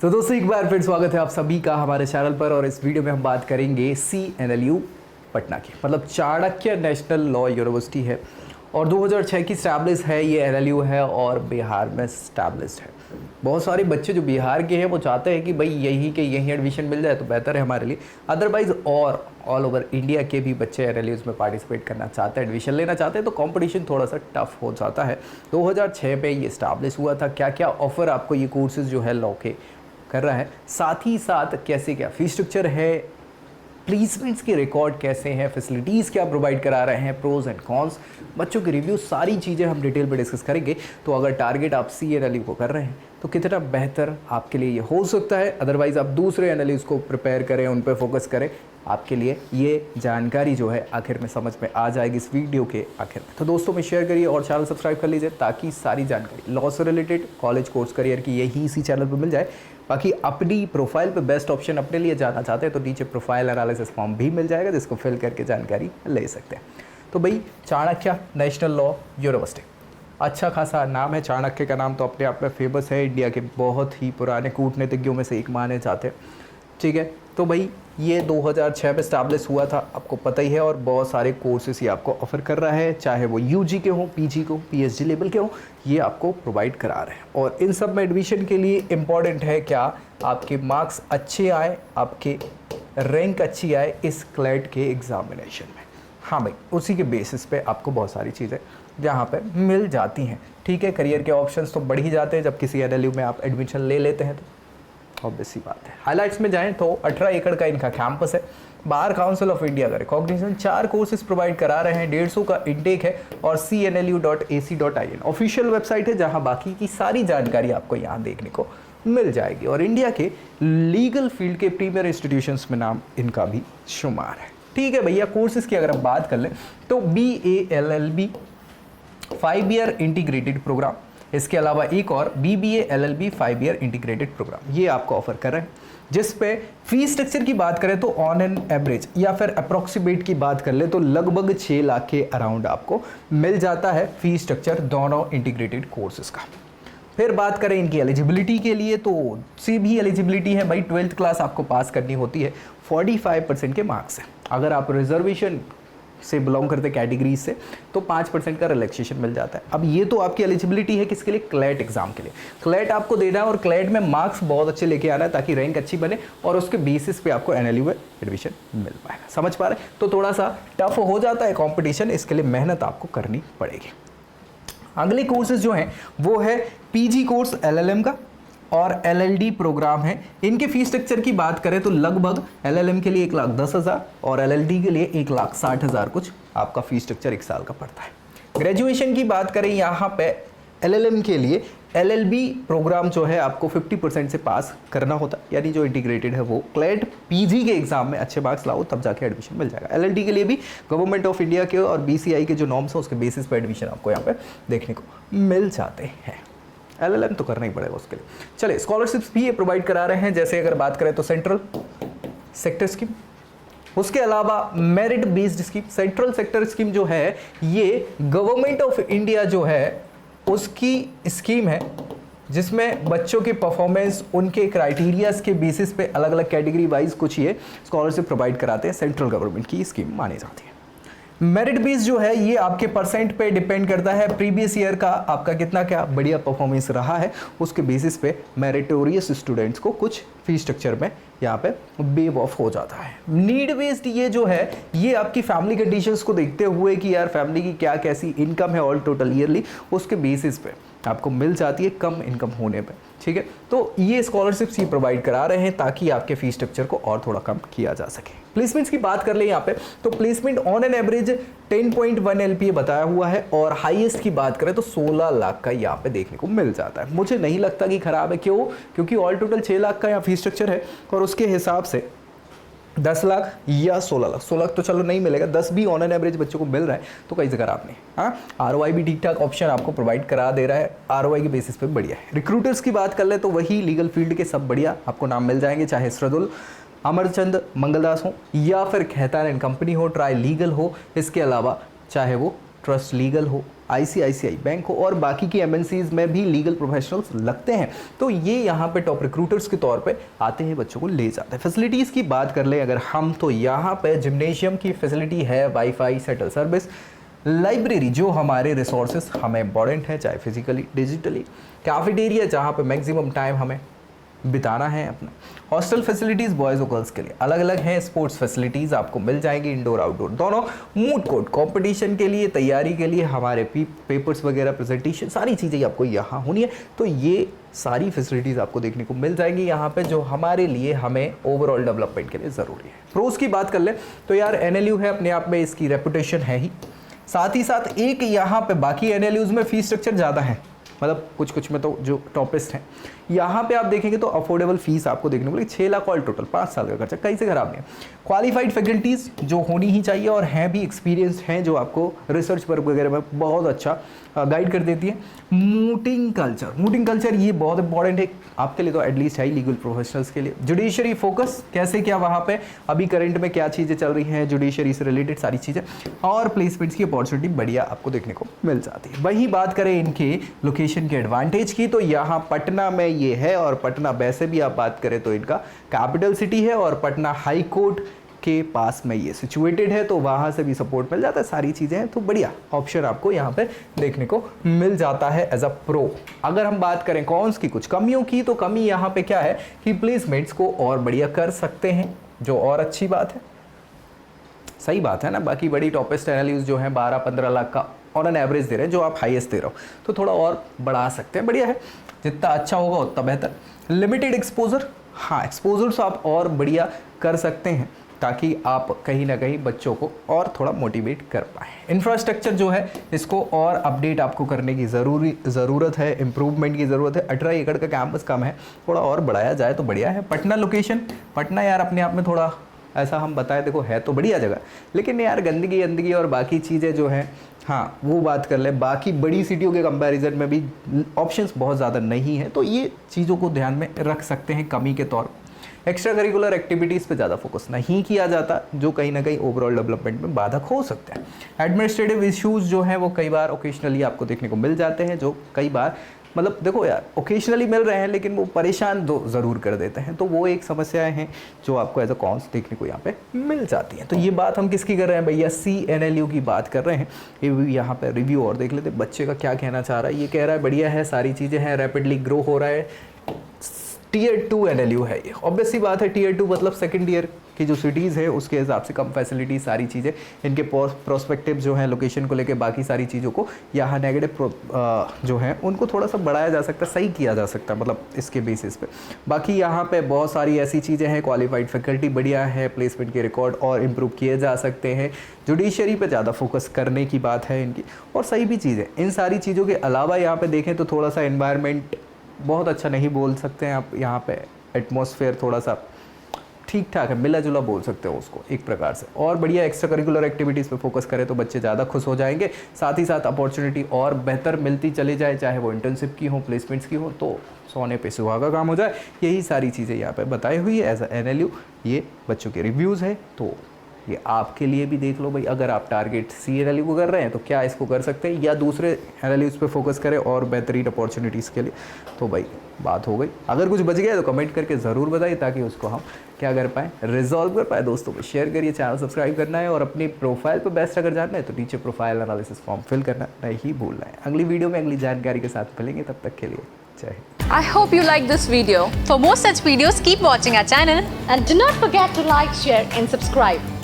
तो दोस्तों एक बार फिर स्वागत है आप सभी का हमारे चैनल पर। और इस वीडियो में हम बात करेंगे CNLU पटना की, मतलब चाणक्य नेशनल लॉ यूनिवर्सिटी है और 2006 की स्टैब्लिश है ये NLU है और बिहार में स्टैब्लिश्ड है। बहुत सारे बच्चे जो बिहार के हैं वो चाहते हैं कि भाई यहीं एडमिशन मिल जाए तो बेहतर है हमारे लिए। अदरवाइज़ और ऑल ओवर इंडिया के भी बच्चे NLUs में पार्टिसिपेट करना चाहते हैं, एडमिशन लेना चाहते हैं, तो कंपटीशन थोड़ा सा टफ हो जाता है। 2006 में ये स्टैब्लिश हुआ था। क्या क्या ऑफर आपको ये कोर्सेज जो है लॉ के कर रहा है, साथ ही साथ कैसे क्या फीस स्ट्रक्चर है, प्लेसमेंट्स के रिकॉर्ड कैसे हैं, फैसिलिटीज़ क्या प्रोवाइड करा रहे हैं, प्रोज एंड कॉन्स, बच्चों के रिव्यू, सारी चीज़ें हम डिटेल में डिस्कस करेंगे। तो अगर टारगेट आप CNLU को कर रहे हैं तो कितना बेहतर आपके लिए ये हो सकता है, अदरवाइज़ आप दूसरे NLUs को प्रिपेयर करें, उन पर फोकस करें, आपके लिए ये जानकारी जो है आखिर में समझ में आ जाएगी इस वीडियो के आखिर में। तो दोस्तों में शेयर करिए और चैनल सब्सक्राइब कर लीजिए ताकि सारी जानकारी लॉ से रिलेटेड, कॉलेज कोर्स करियर की यही इसी चैनल पर मिल जाए। बाकी अपनी प्रोफाइल पे बेस्ट ऑप्शन अपने लिए जाना चाहते हैं तो नीचे प्रोफाइल एनालिसिस फॉर्म भी मिल जाएगा जिसको फिल करके जानकारी ले सकते हैं। तो भाई चाणक्य नेशनल लॉ यूनिवर्सिटी, अच्छा खासा नाम है। चाणक्य का नाम तो अपने आप में फेमस है, इंडिया के बहुत ही पुराने कूटनीतिज्ञों में से एक माने जाते हैं। ठीक है, तो भाई ये 2006 में स्टैब्लिश हुआ था, आपको पता ही है, और बहुत सारे कोर्सेस ये आपको ऑफर कर रहा है, चाहे वो UG के हों, PG को, PhD लेवल के हों, ये आपको प्रोवाइड करा रहे हैं। और इन सब में एडमिशन के लिए इम्पॉर्टेंट है क्या, आपके मार्क्स अच्छे आए, आपके रैंक अच्छी आए इस क्लैट के एग्जामिनेशन में। हाँ भाई, उसी के बेसिस पे आपको बहुत सारी चीज़ें जहाँ पे मिल जाती हैं। ठीक है, करियर के ऑप्शंस तो बढ़ ही जाते हैं जब किसी NLU में आप एडमिशन ले लेते हैं, तो ऑब्वियस सी बात है। हाइलाइट्स में जाएं तो 18 एकड़ का इनका कैंपस है, बार काउंसिल ऑफ इंडिया का रिकॉग्निशन, 4 कोर्सेज प्रोवाइड करा रहे हैं, 150 का इंटेक है और cnlu.ac.in ऑफिशियल वेबसाइट है जहां बाकी की सारी जानकारी आपको यहां देखने को मिल जाएगी। और इंडिया के लीगल फील्ड के प्रीमियर इंस्टीट्यूशंस में नाम इनका भी शुमार है। ठीक है भैया, कोर्सेज की अगर हम बात कर लें तो BA-LLB 5 ईयर इंटीग्रेटेड प्रोग्राम, इसके अलावा एक और BBA-LLB 5 ईयर इंटीग्रेटेड प्रोग्राम ये आपको ऑफर कर रहे हैं, जिस पे फीस स्ट्रक्चर की बात करें तो ऑन एन एवरेज या फिर अप्रोक्सीमेट की बात कर ले तो लगभग 6 लाख के अराउंड आपको मिल जाता है फीस स्ट्रक्चर दोनों इंटीग्रेटेड कोर्सेज का। फिर बात करें इनकी एलिजिबिलिटी के लिए तो सी भी एलिजिबिलिटी है भाई, 12th क्लास आपको पास करनी होती है, 45% के मार्क्स हैं। अगर आप रिजर्वेशन से बिलोंग करते कैटेगरीज से तो 5% का रिलैक्सेशन मिल जाता है। अब ये तो आपकी एलिजिबिलिटी है किसके लिए, क्लैट एग्जाम के लिए। क्लैट आपको देना है और क्लैट में मार्क्स बहुत अच्छे लेके आना है ताकि रैंक अच्छी बने और उसके बेसिस पे आपको NLU में एडमिशन मिल पाएगा। समझ पा रहे हैं? तो थोड़ा सा टफ हो जाता है कॉम्पिटिशन, इसके लिए मेहनत आपको करनी पड़ेगी। अगले कोर्सेज जो हैं वो है PG कोर्स LLM का और LLD प्रोग्राम है। इनके फीस स्ट्रक्चर की बात करें तो लगभग LLM के लिए 1,10,000 और LLD के लिए 1,60,000 कुछ आपका फीस स्ट्रक्चर एक साल का पड़ता है। ग्रेजुएशन की बात करें यहाँ पे LLM के लिए LLB प्रोग्राम जो है आपको 50% से पास करना होता है, यानी जो इंटीग्रेटेड है वो क्लैट PG के एग्जाम में अच्छे मार्क्स लाओ तब जाके एडमिशन मिल जाएगा। LLD के लिए भी गवर्नमेंट ऑफ इंडिया के और BCI के जो नॉर्म्स हैं उसके बेसिस पर एडमिशन आपको यहाँ पे देखने को मिल जाते हैं। LLM तो करना ही पड़ेगा उसके लिए। चलिए, स्कॉलरशिप्स भी ये प्रोवाइड करा रहे हैं, जैसे अगर बात करें तो सेंट्रल सेक्टर स्कीम, उसके अलावा merit based scheme. Central sector scheme जो है ये गवर्नमेंट ऑफ इंडिया जो है उसकी स्कीम है जिसमें बच्चों के परफॉर्मेंस, उनके क्राइटेरियाज के बेसिस पे अलग अलग कैटेगरी वाइज कुछ ये स्कॉलरशिप प्रोवाइड कराते हैं। सेंट्रल गवर्नमेंट की स्कीम मानी जाती है। मेरिट बेस जो है ये आपके परसेंट पे डिपेंड करता है, प्रीवियस ईयर का आपका कितना क्या बढ़िया परफॉर्मेंस रहा है उसके बेसिस पे मेरिटोरियस स्टूडेंट्स को कुछ फीस स्ट्रक्चर में यहाँ पे वेव ऑफ हो जाता है। नीड बेस्ड ये जो है ये आपकी फैमिली कंडीशंस को देखते हुए कि यार फैमिली की क्या कैसी इनकम है ऑल टोटल ईयरली, उसके बेसिस पे आपको मिल जाती है कम इनकम होने पे। ठीक है, तो ये स्कॉलरशिप्स ये प्रोवाइड करा रहे हैं ताकि आपके फीस स्ट्रक्चर को और थोड़ा कम किया जा सके। प्लेसमेंट्स की बात कर ले यहाँ पे तो placement on an average 10.1 LPA बताया हुआ है और हाईएस्ट की बात करें तो 16 लाख का यहाँ पे देखने को मिल जाता है। मुझे नहीं लगता कि खराब है, क्यों? क्योंकि ऑल टोटल 6 लाख का यहाँ फीस स्ट्रक्चर है और उसके हिसाब से 10 लाख या 16 लाख, 16 लाख तो चलो नहीं मिलेगा, 10 भी ऑन एन एवरेज बच्चों को मिल रहा है तो कई जगह आपने ROI भी ठीक ठाक ऑप्शन आपको प्रोवाइड करा दे रहा है, ROI के बेसिस पे बढ़िया है। रिक्रूटर्स की बात कर ले तो वही लीगल फील्ड के सब बढ़िया आपको नाम मिल जाएंगे, चाहे श्रदुल, अमरचंद मंगलदास हो या फिर खेतान एंड कंपनी हो, ट्राई लीगल हो, इसके अलावा चाहे वो ट्रस्ट लीगल हो, ICICI बैंक हो और बाकी की MNCs में भी लीगल प्रोफेशनल्स लगते हैं, तो ये यहाँ पे टॉप रिक्रूटर्स के तौर पे आते हैं, बच्चों को ले जाते हैं। फैसिलिटीज़ की बात कर ले अगर हम, तो यहाँ पे जिम्नेशियम की फैसिलिटी है, वाईफाई, शटल सर्विस, लाइब्रेरी जो हमारे रिसोर्सेज हमें इंपॉर्टेंट है, चाहे फिजिकली डिजिटली, कैफेटेरिया जहाँ पे मैक्सिमम टाइम हमें बिताना है अपना, हॉस्टल फैसिलिटीज़ बॉयज़ और गर्ल्स के लिए अलग अलग हैं, स्पोर्ट्स फैसिलिटीज़ आपको मिल जाएंगी, इंडोर आउटडोर दोनों, मूड कोर्ट कंपटीशन के लिए तैयारी के लिए हमारे पेपर्स वगैरह, प्रेजेंटेशन, सारी चीज़ें आपको यहाँ होनी है। तो ये सारी फैसिलिटीज़ आपको देखने को मिल जाएंगी यहाँ पे, जो हमारे लिए हमें ओवरऑल डेवलपमेंट के लिए ज़रूरी है। प्रोस की बात कर ले तो यार NLU है, अपने आप में इसकी रेपुटेशन है ही, साथ ही साथ एक यहाँ पे बाकी NLUs में फ़ीस स्ट्रक्चर ज़्यादा है, मतलब कुछ में तो जो टॉपेस्ट हैं, यहाँ पे आप देखेंगे तो अफोर्डेबल फीस आपको देखने को मिलेगी, 6 लाख ऑल टोटल, 5 साल का खर्चा कहीं से खराब नहीं है। क्वालिफाइड फैकल्टीज़ जो होनी ही चाहिए और हैं भी एक्सपीरियंस हैं, जो आपको रिसर्च वर्क वगैरह में बहुत अच्छा गाइड कर देती है। मूटिंग कल्चर ये बहुत इंपॉर्टेंट है आपके लिए, तो एटलीस्ट है ही लीगल प्रोफेशनल्स के लिए। जुडिशरी फोकस, कैसे क्या वहाँ पे अभी करंट में क्या चीज़ें चल रही हैं, जुडिशरी से रिलेटेड सारी चीज़ें, और प्लेसमेंट्स की अपॉर्चुनिटी बढ़िया आपको देखने को मिल जाती है। वहीं बात करें इनके लोकेशन के एडवांटेज की, तो यहाँ पटना में ये है, और पटना वैसे भी आप बात करें तो इनका कैपिटल सिटी है, और पटना हाई कोर्ट के पास में ये सिचुएटेड है, तो वहाँ से भी सपोर्ट मिल जाता है, सारी चीज़ें हैं, तो बढ़िया ऑप्शन आपको यहाँ पे देखने को मिल जाता है एज अ प्रो। अगर हम बात करें कॉन्स की, कुछ कमियों की, तो कमी यहाँ पे क्या है कि प्लेसमेंट्स को और बढ़िया कर सकते हैं, जो और अच्छी बात है, सही बात है ना। बाकी बड़ी टॉपेस्ट NLUs जो हैं 12-15 लाख का ऑन एन एवरेज दे रहे हैं, जो आप हाईएस्ट दे रहे हो, तो थोड़ा और बढ़ा सकते हैं, बढ़िया है, जितना अच्छा होगा उतना बेहतर। लिमिटेड एक्सपोजर, हाँ एक्सपोजर तो आप और बढ़िया कर सकते हैं, ताकि आप कहीं ना कहीं बच्चों को और थोड़ा मोटिवेट कर पाएँ। इंफ्रास्ट्रक्चर जो है इसको और अपडेट आपको करने की ज़रूरत है, इम्प्रूवमेंट की ज़रूरत है। 18 एकड़ का कैंपस कम है, थोड़ा और बढ़ाया जाए तो बढ़िया है। पटना लोकेशन, पटना यार अपने आप में थोड़ा ऐसा हम बताएं, देखो है तो बढ़िया जगह, लेकिन यार गंदगी और बाकी चीज़ें जो हैं, हाँ वो बात कर ले, बाकी बड़ी सिटियों के कंपैरिजन में भी ऑप्शंस बहुत ज़्यादा नहीं है, तो ये चीज़ों को ध्यान में रख सकते हैं कमी के तौर पर। एक्स्ट्रा करिकुलर एक्टिविटीज़ पे ज़्यादा फोकस नहीं किया जाता, जो कहीं ना कहीं ओवरऑल डेवलपमेंट में बाधक हो सकते हैं। एडमिनिस्ट्रेटिव इश्यूज़ जो हैं वो कई बार ओकेजनली आपको देखने को मिल जाते हैं, जो कई बार मतलब देखो यार ओकेजनली मिल रहे हैं, लेकिन वो परेशान ज़रूर कर देते हैं, तो वो एक समस्याएं हैं जो आपको एज अ कॉन्स देखने को यहाँ पे मिल जाती हैं। तो ये बात हम किसकी कर रहे हैं भैया, CNLU की बात कर रहे हैं। ये भी यहाँ पे रिव्यू और देख लेते, बच्चे का क्या कहना चाह रहा है। ये कह रहा है बढ़िया है, सारी चीज़ें हैं, रैपिडली ग्रो हो रहा है, Tier 2 NLU है ये। ऑब्वियस सी बात है, Tier 2 मतलब सेकेंड ईयर की जो सिटीज़ है उसके हिसाब से कम फैसिलिटी, सारी चीज़ें, इनके प्रोस्पेक्टिव जो है लोकेशन को लेके, बाकी सारी चीज़ों को यहाँ नेगेटिव जो है उनको थोड़ा सा बढ़ाया जा सकता है, सही किया जा सकता है, मतलब इसके बेसिस पे। बाकी यहाँ पे बहुत सारी ऐसी चीज़ें हैं, क्वालिफाइड फैकल्टी बढ़िया है, प्लेसमेंट के रिकॉर्ड और इम्प्रूव किए जा सकते हैं, जुडिशरी पे ज़्यादा फोकस करने की बात है इनकी, और सही भी चीज़ें। इन सारी चीज़ों के अलावा यहाँ पे देखें तो थोड़ा सा एनवायरनमेंट बहुत अच्छा नहीं बोल सकते हैं आप, यहाँ पे एटमॉस्फेयर थोड़ा सा ठीक ठाक है, मिला जुला बोल सकते हो उसको एक प्रकार से। और बढ़िया एक्स्ट्रा करिकुलर एक्टिविटीज़ पे फोकस करें तो बच्चे ज़्यादा खुश हो जाएंगे, साथ ही साथ अपॉर्चुनिटी और बेहतर मिलती चली जाए, चाहे वो इंटर्नशिप की हो, प्लेसमेंट्स की हो, तो सोने पे सुहागा काम हो जाए। यही सारी चीज़ें यहाँ पे बताई हुई है एज अ NLU। ये बच्चों के रिव्यूज़ है, तो ये आपके लिए भी देख लो भाई, अगर आप टारगेट CNLU को कर रहे हैं तो क्या इसको कर सकते हैं, या दूसरे NLUs पे फोकस करें और बेहतरीन अपॉर्चुनिटीज़ के लिए, तो भाई बात हो गई। अगर कुछ बच गया तो कमेंट करके ज़रूर बताइए, ताकि उसको हम क्या कर पाएँ, रिजॉल्व कर पाए। दोस्तों को शेयर करिए, चैनल सब्सक्राइब करना है, और अपनी प्रोफाइल पर बेस्ट अगर जानना है तो नीचे प्रोफाइल एनालिसिस फॉर्म फिल करना नहीं भूलना है। अगली वीडियो में अगली जानकारी के साथ मिलेंगे, तब तक के लिए जय Hind. I hope you like this video. For more such videos, keep watching our channel. And do not forget to like, share and subscribe.